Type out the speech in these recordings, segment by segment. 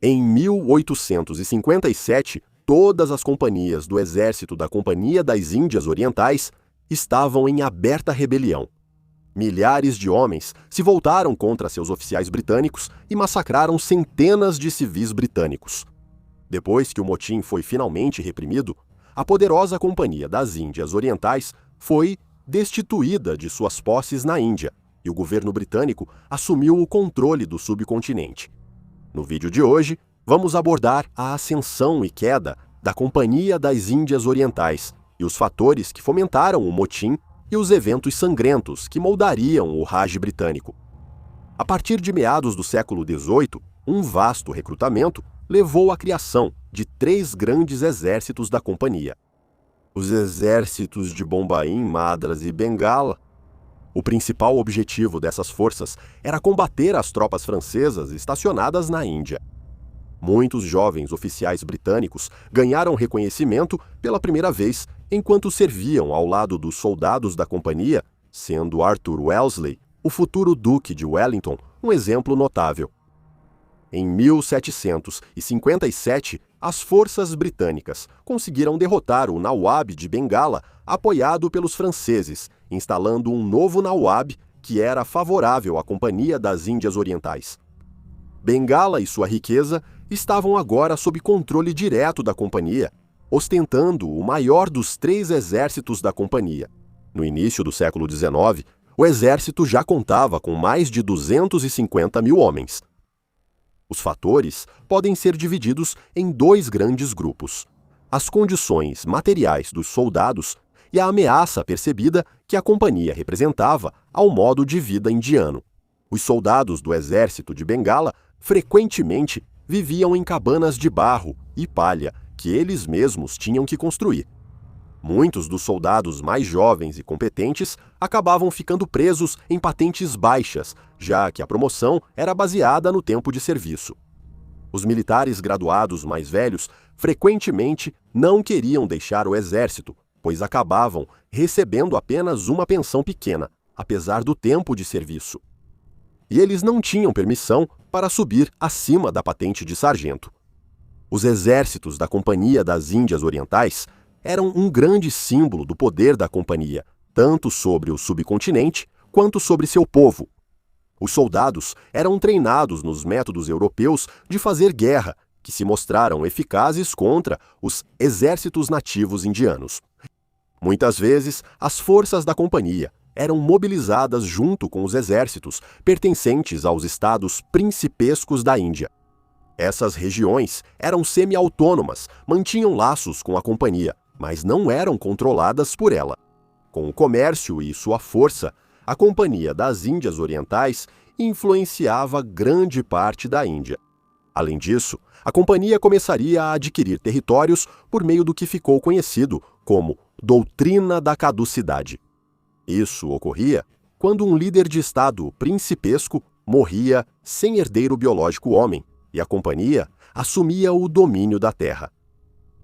Em 1857, todas as companhias do exército da Companhia das Índias Orientais estavam em aberta rebelião. Milhares de homens se voltaram contra seus oficiais britânicos e massacraram centenas de civis britânicos. Depois que o motim foi finalmente reprimido, a poderosa Companhia das Índias Orientais foi destituída de suas posses na Índia e o governo britânico assumiu o controle do subcontinente. No vídeo de hoje, vamos abordar a ascensão e queda da Companhia das Índias Orientais e os fatores que fomentaram o motim e os eventos sangrentos que moldariam o Raj britânico. A partir de meados do século XVIII, um vasto recrutamento levou à criação de 3 grandes exércitos da companhia. Os exércitos de Bombaim, Madras e Bengala. O principal objetivo dessas forças era combater as tropas francesas estacionadas na Índia. Muitos jovens oficiais britânicos ganharam reconhecimento pela primeira vez enquanto serviam ao lado dos soldados da companhia, sendo Arthur Wellesley, o futuro Duque de Wellington, um exemplo notável. Em 1757, as forças britânicas conseguiram derrotar o Nawab de Bengala, apoiado pelos franceses, instalando um novo Nawab que era favorável à Companhia das Índias Orientais. Bengala e sua riqueza estavam agora sob controle direto da companhia, ostentando o maior dos 3 exércitos da companhia. No início do século XIX, o exército já contava com mais de 250 mil homens. Os fatores podem ser divididos em 2 grandes grupos: as condições materiais dos soldados e a ameaça percebida que a companhia representava ao modo de vida indiano. Os soldados do exército de Bengala frequentemente viviam em cabanas de barro e palha que eles mesmos tinham que construir. Muitos dos soldados mais jovens e competentes acabavam ficando presos em patentes baixas, já que a promoção era baseada no tempo de serviço. Os militares graduados mais velhos frequentemente não queriam deixar o exército, pois acabavam recebendo apenas uma pensão pequena, apesar do tempo de serviço. E eles não tinham permissão para subir acima da patente de sargento. Os exércitos da Companhia das Índias Orientais eram um grande símbolo do poder da companhia, tanto sobre o subcontinente quanto sobre seu povo. Os soldados eram treinados nos métodos europeus de fazer guerra, que se mostraram eficazes contra os exércitos nativos indianos. Muitas vezes, as forças da companhia eram mobilizadas junto com os exércitos pertencentes aos estados principescos da Índia. Essas regiões eram semi-autônomas, mantinham laços com a companhia, mas não eram controladas por ela. Com o comércio e sua força, a Companhia das Índias Orientais influenciava grande parte da Índia. Além disso, a companhia começaria a adquirir territórios por meio do que ficou conhecido como Doutrina da Caducidade. Isso ocorria quando um líder de estado principesco morria sem herdeiro biológico homem e a companhia assumia o domínio da terra.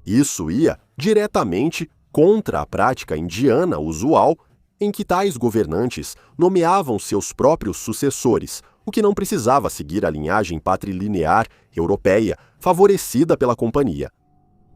Isso ia diretamente contra a prática indiana usual em que tais governantes nomeavam seus próprios sucessores, o que não precisava seguir a linhagem patrilinear europeia favorecida pela companhia.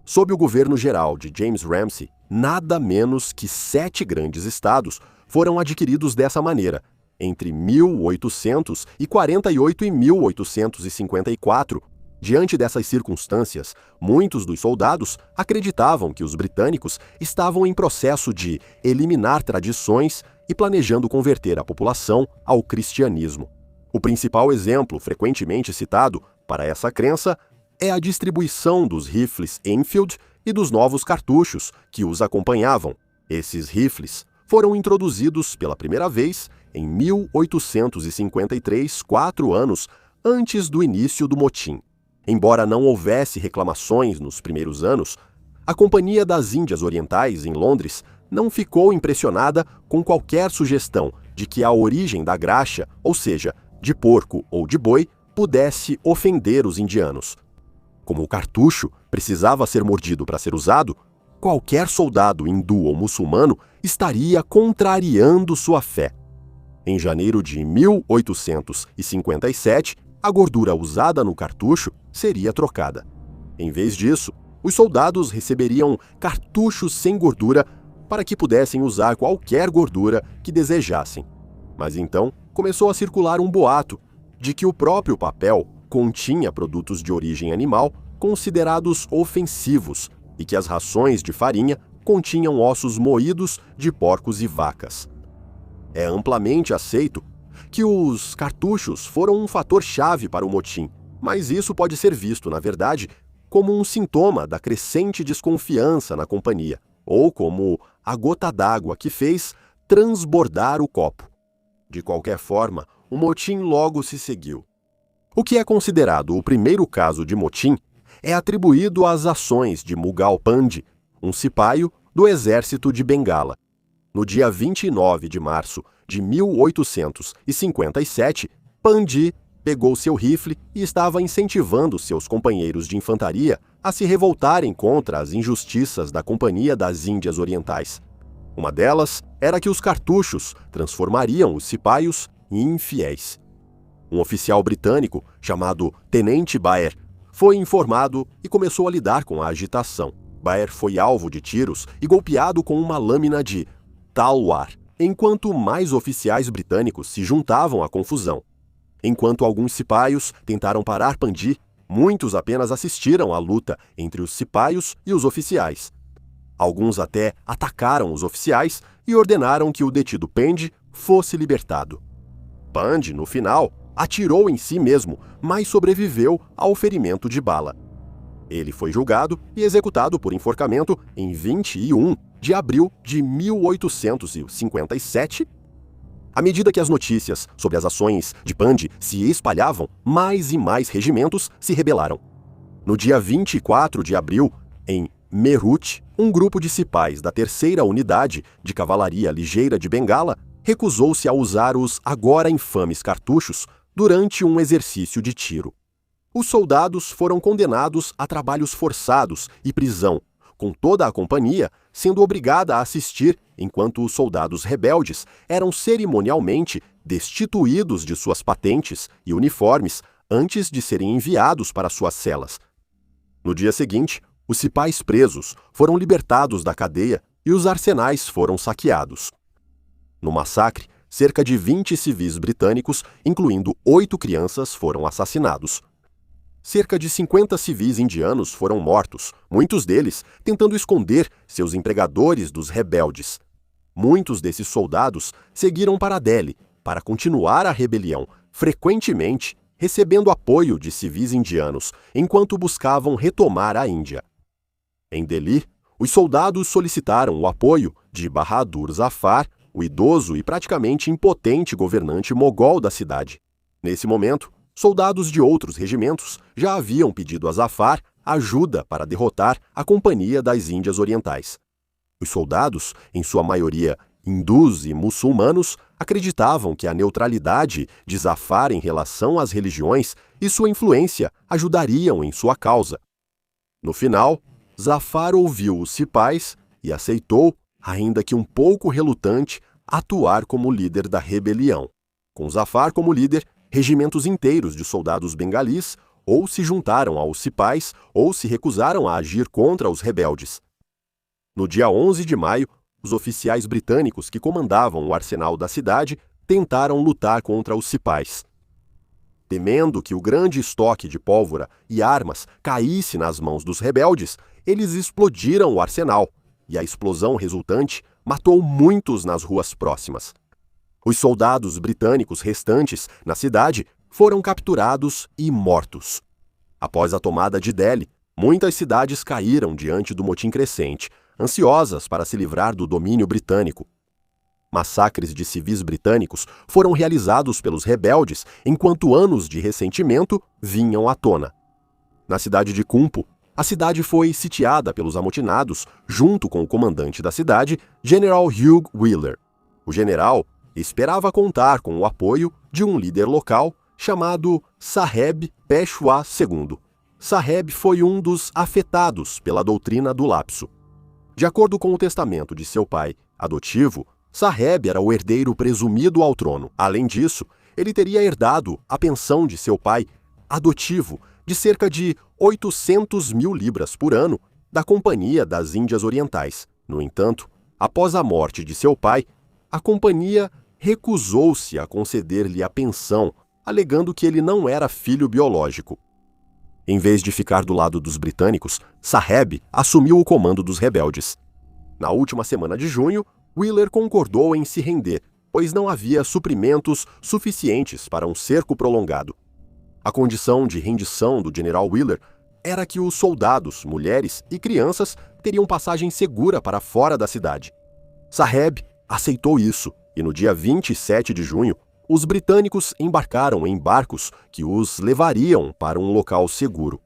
Sob o governo geral de James Ramsay, nada menos que 7 grandes estados foram adquiridos dessa maneira, entre 1848 e 1854. Diante dessas circunstâncias, muitos dos soldados acreditavam que os britânicos estavam em processo de eliminar tradições e planejando converter a população ao cristianismo. O principal exemplo frequentemente citado para essa crença é a distribuição dos rifles Enfield e dos novos cartuchos que os acompanhavam. Esses rifles foram introduzidos pela primeira vez em 1853, 4 anos antes do início do motim. Embora não houvesse reclamações nos primeiros anos, a Companhia das Índias Orientais, em Londres, não ficou impressionada com qualquer sugestão de que a origem da graxa, ou seja, de porco ou de boi, pudesse ofender os indianos. Como o cartucho precisava ser mordido para ser usado, qualquer soldado hindu ou muçulmano estaria contrariando sua fé. Em janeiro de 1857, a gordura usada no cartucho seria trocada. Em vez disso, os soldados receberiam cartuchos sem gordura para que pudessem usar qualquer gordura que desejassem. Mas então começou a circular um boato de que o próprio papel continha produtos de origem animal considerados ofensivos e que as rações de farinha continham ossos moídos de porcos e vacas. É amplamente aceito que os cartuchos foram um fator-chave para o motim, mas isso pode ser visto, na verdade, como um sintoma da crescente desconfiança na companhia, ou como a gota d'água que fez transbordar o copo. De qualquer forma, o motim logo se seguiu. O que é considerado o primeiro caso de motim é atribuído às ações de Mughal Pandey, um cipaio do exército de Bengala. No dia 29 de março de 1857, Pandey pegou seu rifle e estava incentivando seus companheiros de infantaria a se revoltarem contra as injustiças da Companhia das Índias Orientais. Uma delas era que os cartuchos transformariam os cipaios em infiéis. Um oficial britânico, chamado Tenente Baer, foi informado e começou a lidar com a agitação. Baer foi alvo de tiros e golpeado com uma lâmina de talwar, enquanto mais oficiais britânicos se juntavam à confusão. Enquanto alguns cipaios tentaram parar Pandey, muitos apenas assistiram à luta entre os cipaios e os oficiais. Alguns até atacaram os oficiais e ordenaram que o detido Pandey fosse libertado. Pandey, no final, atirou em si mesmo, mas sobreviveu ao ferimento de bala. Ele foi julgado e executado por enforcamento em 21 de abril de 1857. À medida que as notícias sobre as ações de Pandey se espalhavam, mais e mais regimentos se rebelaram. No dia 24 de abril, em Meerut, um grupo de cipais da 3ª Unidade de Cavalaria Ligeira de Bengala recusou-se a usar os agora infames cartuchos durante um exercício de tiro. Os soldados foram condenados a trabalhos forçados e prisão, com toda a companhia sendo obrigada a assistir enquanto os soldados rebeldes eram cerimonialmente destituídos de suas patentes e uniformes antes de serem enviados para suas celas. No dia seguinte, os cipais presos foram libertados da cadeia e os arsenais foram saqueados. No massacre, cerca de 20 civis britânicos, incluindo 8 crianças, foram assassinados. Cerca de 50 civis indianos foram mortos, muitos deles tentando esconder seus empregadores dos rebeldes. Muitos desses soldados seguiram para Delhi para continuar a rebelião, frequentemente recebendo apoio de civis indianos enquanto buscavam retomar a Índia. Em Delhi, os soldados solicitaram o apoio de Bahadur Zafar, o idoso e praticamente impotente governante mogol da cidade. Nesse momento, soldados de outros regimentos já haviam pedido a Zafar ajuda para derrotar a Companhia das Índias Orientais. Os soldados, em sua maioria hindus e muçulmanos, acreditavam que a neutralidade de Zafar em relação às religiões e sua influência ajudariam em sua causa. No final, Zafar ouviu os cipais e aceitou, ainda que um pouco relutante, atuar como líder da rebelião. Com Zafar como líder, regimentos inteiros de soldados bengalis ou se juntaram aos cipais ou se recusaram a agir contra os rebeldes. No dia 11 de maio, os oficiais britânicos que comandavam o arsenal da cidade tentaram lutar contra os cipais. Temendo que o grande estoque de pólvora e armas caísse nas mãos dos rebeldes, eles explodiram o arsenal, e a explosão resultante matou muitos nas ruas próximas. Os soldados britânicos restantes na cidade foram capturados e mortos. Após a tomada de Delhi, muitas cidades caíram diante do motim crescente, ansiosas para se livrar do domínio britânico. Massacres de civis britânicos foram realizados pelos rebeldes enquanto anos de ressentimento vinham à tona. Na cidade de Kumpu, a cidade foi sitiada pelos amotinados junto com o comandante da cidade, General Hugh Wheeler. O general esperava contar com o apoio de um líder local chamado Saheb Peshwa II. Saheb foi um dos afetados pela doutrina do lapso. De acordo com o testamento de seu pai adotivo, Saheb era o herdeiro presumido ao trono. Além disso, ele teria herdado a pensão de seu pai adotivo de cerca de 800 mil libras por ano da Companhia das Índias Orientais. No entanto, após a morte de seu pai, a companhia recusou-se a conceder-lhe a pensão, alegando que ele não era filho biológico. Em vez de ficar do lado dos britânicos, Saheb assumiu o comando dos rebeldes. Na última semana de junho, Wheeler concordou em se render, pois não havia suprimentos suficientes para um cerco prolongado. A condição de rendição do general Wheeler era que os soldados, mulheres e crianças teriam passagem segura para fora da cidade. Saheb aceitou isso e no dia 27 de junho, os britânicos embarcaram em barcos que os levariam para um local seguro.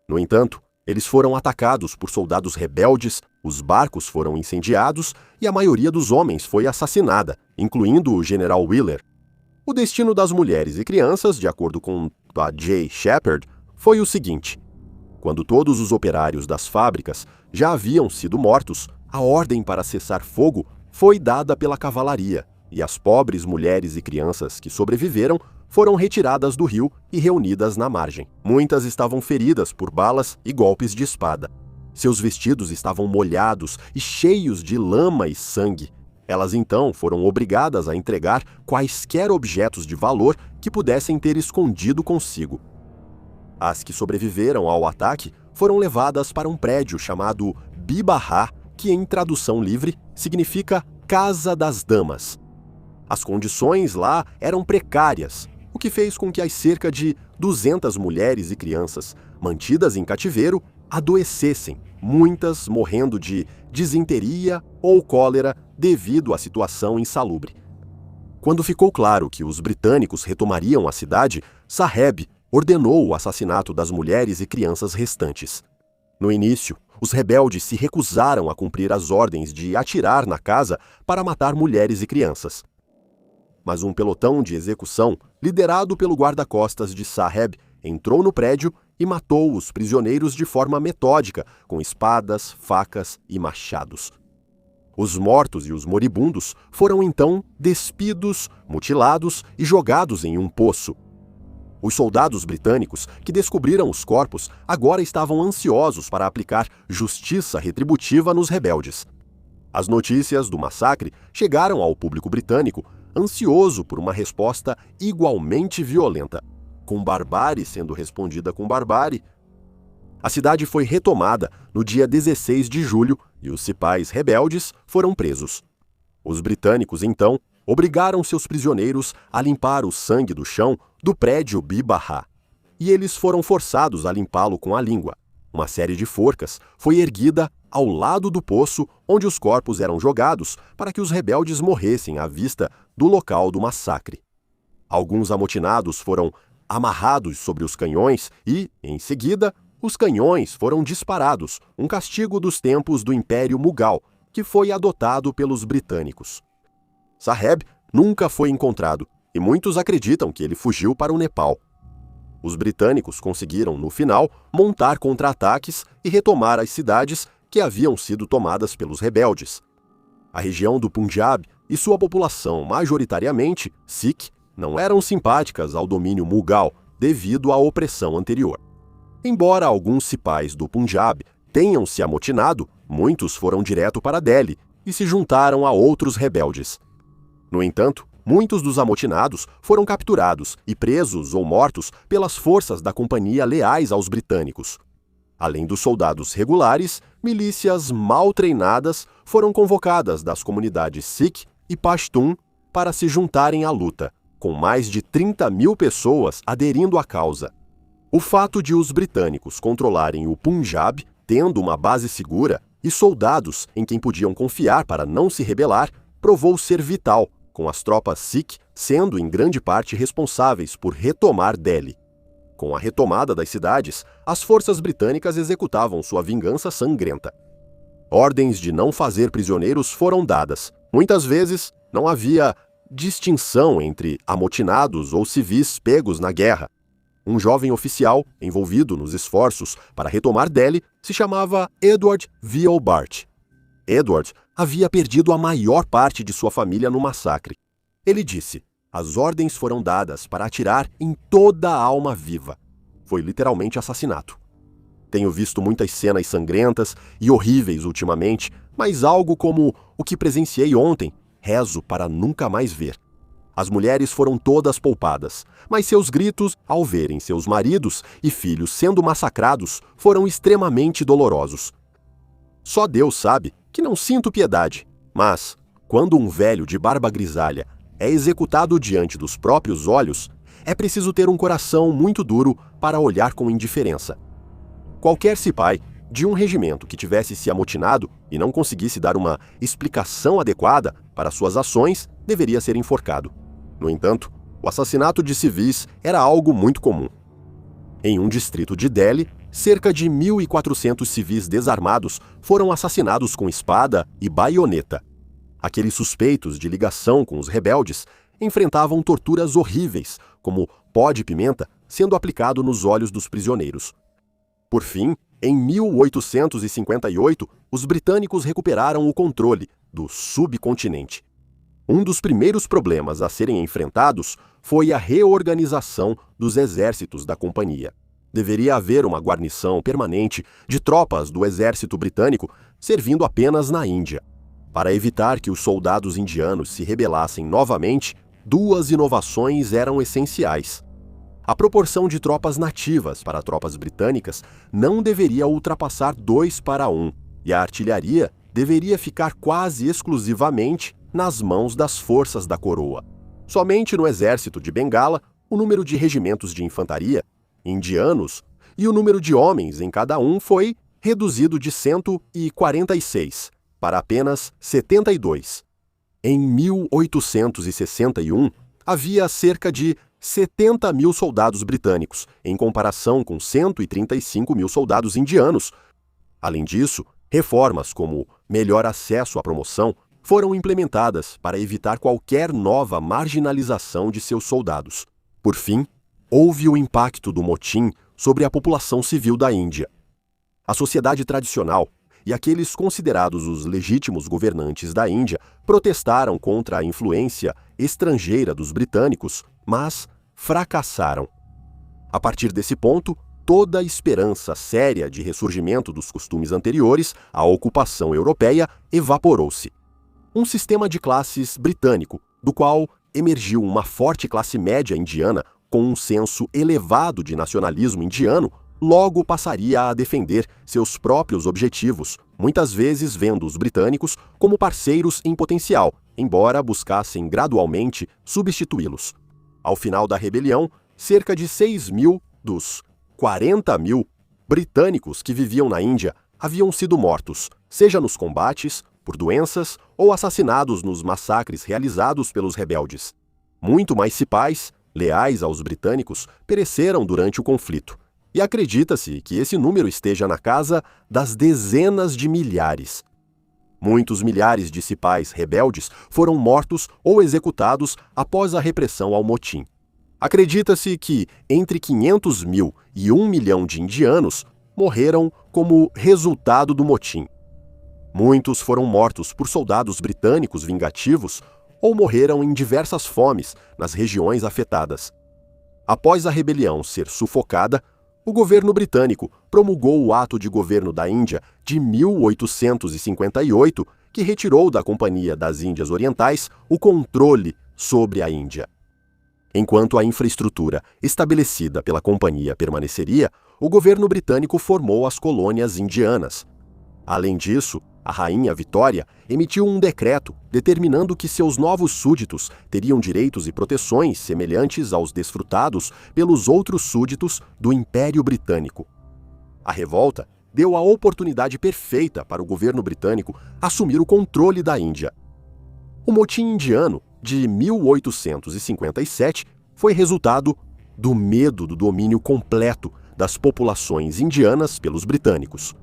No entanto, eles foram atacados por soldados rebeldes, os barcos foram incendiados e a maioria dos homens foi assassinada, incluindo o general Wheeler. O destino das mulheres e crianças, de acordo com a J. Shepard, foi o seguinte: quando todos os operários das fábricas já haviam sido mortos, a ordem para cessar fogo foi dada pela cavalaria, e as pobres mulheres e crianças que sobreviveram foram retiradas do rio e reunidas na margem. Muitas estavam feridas por balas e golpes de espada. Seus vestidos estavam molhados e cheios de lama e sangue. Elas então foram obrigadas a entregar quaisquer objetos de valor que pudessem ter escondido consigo. As que sobreviveram ao ataque foram levadas para um prédio chamado Bibahá, que em tradução livre significa Casa das Damas. As condições lá eram precárias, o que fez com que as cerca de 200 mulheres e crianças mantidas em cativeiro adoecessem, muitas morrendo de disenteria ou cólera devido à situação insalubre. Quando ficou claro que os britânicos retomariam a cidade, Saheb ordenou o assassinato das mulheres e crianças restantes. No início, os rebeldes se recusaram a cumprir as ordens de atirar na casa para matar mulheres e crianças. Mas um pelotão de execução, liderado pelo guarda-costas de Saheb, entrou no prédio e matou os prisioneiros de forma metódica, com espadas, facas e machados. Os mortos e os moribundos foram então despidos, mutilados e jogados em um poço. Os soldados britânicos que descobriram os corpos agora estavam ansiosos para aplicar justiça retributiva nos rebeldes. As notícias do massacre chegaram ao público britânico, ansioso por uma resposta igualmente violenta, com barbárie sendo respondida com barbárie. A cidade foi retomada no dia 16 de julho e os cipais rebeldes foram presos. Os britânicos, então, obrigaram seus prisioneiros a limpar o sangue do chão do prédio Bibahá, e eles foram forçados a limpá-lo com a língua. Uma série de forcas foi erguida ao lado do poço onde os corpos eram jogados para que os rebeldes morressem à vista do local do massacre. Alguns amotinados foram amarrados sobre os canhões e, em seguida, os canhões foram disparados, um castigo dos tempos do Império Mughal, que foi adotado pelos britânicos. Saheb nunca foi encontrado e muitos acreditam que ele fugiu para o Nepal. Os britânicos conseguiram, no final, montar contra-ataques e retomar as cidades que haviam sido tomadas pelos rebeldes. A região do Punjab e sua população, majoritariamente Sikh, não eram simpáticas ao domínio Mughal devido à opressão anterior. Embora alguns cipais do Punjab tenham se amotinado, muitos foram direto para Delhi e se juntaram a outros rebeldes. No entanto, muitos dos amotinados foram capturados e presos ou mortos pelas forças da companhia leais aos britânicos. Além dos soldados regulares, milícias mal treinadas foram convocadas das comunidades Sikh e Pashtun para se juntarem à luta, com mais de 30 mil pessoas aderindo à causa. O fato de os britânicos controlarem o Punjab, tendo uma base segura, e soldados em quem podiam confiar para não se rebelar, provou ser vital, com as tropas Sikh sendo em grande parte responsáveis por retomar Delhi. Com a retomada das cidades, as forças britânicas executavam sua vingança sangrenta. Ordens de não fazer prisioneiros foram dadas. Muitas vezes, não havia distinção entre amotinados ou civis pegos na guerra. Um jovem oficial, envolvido nos esforços para retomar Delhi, se chamava Edward Veal Bart. Edward havia perdido a maior parte de sua família no massacre. Ele disse: as ordens foram dadas para atirar em toda a alma viva. Foi literalmente assassinato. Tenho visto muitas cenas sangrentas e horríveis ultimamente, mas algo como o que presenciei ontem, rezo para nunca mais ver. As mulheres foram todas poupadas, mas seus gritos, ao verem seus maridos e filhos sendo massacrados, foram extremamente dolorosos. Só Deus sabe que não sinto piedade, mas, quando um velho de barba grisalha é executado diante dos próprios olhos, é preciso ter um coração muito duro para olhar com indiferença. Qualquer cipai de um regimento que tivesse se amotinado e não conseguisse dar uma explicação adequada para suas ações deveria ser enforcado. No entanto, o assassinato de civis era algo muito comum. Em um distrito de Delhi, cerca de 1.400 civis desarmados foram assassinados com espada e baioneta. Aqueles suspeitos de ligação com os rebeldes enfrentavam torturas horríveis, como pó de pimenta sendo aplicado nos olhos dos prisioneiros. Por fim, em 1858, os britânicos recuperaram o controle do subcontinente. Um dos primeiros problemas a serem enfrentados foi a reorganização dos exércitos da companhia. Deveria haver uma guarnição permanente de tropas do exército britânico servindo apenas na Índia. Para evitar que os soldados indianos se rebelassem novamente, duas inovações eram essenciais. A proporção de tropas nativas para tropas britânicas não deveria ultrapassar 2:1, e a artilharia deveria ficar quase exclusivamente nas mãos das forças da coroa. Somente no exército de Bengala, o número de regimentos de infantaria indianos e o número de homens em cada um foi reduzido de 146 para apenas 72. Em 1861, havia cerca de 70 mil soldados britânicos, em comparação com 135 mil soldados indianos. Além disso, reformas como melhor acesso à promoção foram implementadas para evitar qualquer nova marginalização de seus soldados. Por fim, houve o impacto do motim sobre a população civil da Índia. A sociedade tradicional e aqueles considerados os legítimos governantes da Índia protestaram contra a influência estrangeira dos britânicos, mas fracassaram. A partir desse ponto, toda a esperança séria de ressurgimento dos costumes anteriores à ocupação europeia evaporou-se. Um sistema de classes britânico, do qual emergiu uma forte classe média indiana com um senso elevado de nacionalismo indiano, logo passaria a defender seus próprios objetivos, muitas vezes vendo os britânicos como parceiros em potencial, embora buscassem gradualmente substituí-los. Ao final da rebelião, cerca de 6 mil dos 40 mil britânicos que viviam na Índia haviam sido mortos, seja nos combates, por doenças ou assassinados nos massacres realizados pelos rebeldes. Muito mais cipais, leais aos britânicos, pereceram durante o conflito. E acredita-se que esse número esteja na casa das dezenas de milhares. Muitos milhares de cipais rebeldes foram mortos ou executados após a repressão ao motim. Acredita-se que entre 500 mil e 1 milhão de indianos morreram como resultado do motim. Muitos foram mortos por soldados britânicos vingativos ou morreram em diversas fomes nas regiões afetadas. Após a rebelião ser sufocada, o governo britânico promulgou o Ato de Governo da Índia de 1858, que retirou da Companhia das Índias Orientais o controle sobre a Índia. Enquanto a infraestrutura estabelecida pela companhia permaneceria, o governo britânico formou as colônias indianas. Além disso, a rainha Vitória emitiu um decreto determinando que seus novos súditos teriam direitos e proteções semelhantes aos desfrutados pelos outros súditos do Império Britânico. A revolta deu a oportunidade perfeita para o governo britânico assumir o controle da Índia. O motim indiano de 1857 foi resultado do medo do domínio completo das populações indianas pelos britânicos.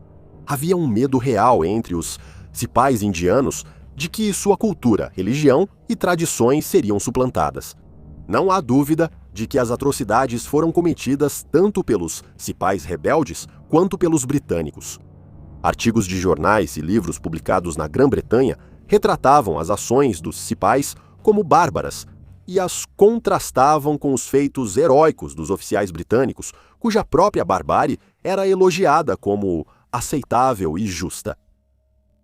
Havia um medo real entre os cipais indianos de que sua cultura, religião e tradições seriam suplantadas. Não há dúvida de que as atrocidades foram cometidas tanto pelos cipais rebeldes quanto pelos britânicos. Artigos de jornais e livros publicados na Grã-Bretanha retratavam as ações dos cipais como bárbaras e as contrastavam com os feitos heróicos dos oficiais britânicos, cuja própria barbárie era elogiada como aceitável e justa.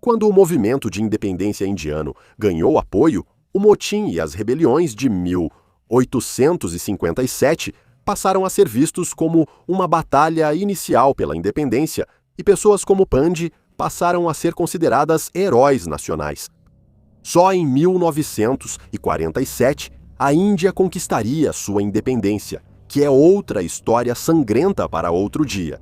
Quando o movimento de independência indiano ganhou apoio, o motim e as rebeliões de 1857 passaram a ser vistos como uma batalha inicial pela independência, e pessoas como Pandey passaram a ser consideradas heróis nacionais. Só em 1947, a Índia conquistaria sua independência, que é outra história sangrenta para outro dia.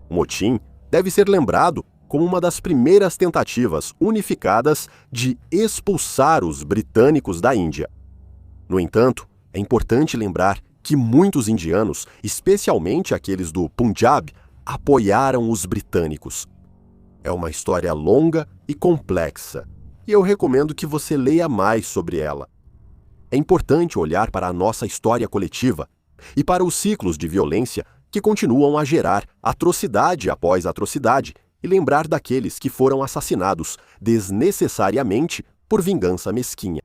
O motim deve ser lembrado como uma das primeiras tentativas unificadas de expulsar os britânicos da Índia. No entanto, é importante lembrar que muitos indianos, especialmente aqueles do Punjab, apoiaram os britânicos. É uma história longa e complexa, e eu recomendo que você leia mais sobre ela. É importante olhar para a nossa história coletiva e para os ciclos de violência que continuam a gerar atrocidade após atrocidade e lembrar daqueles que foram assassinados desnecessariamente por vingança mesquinha.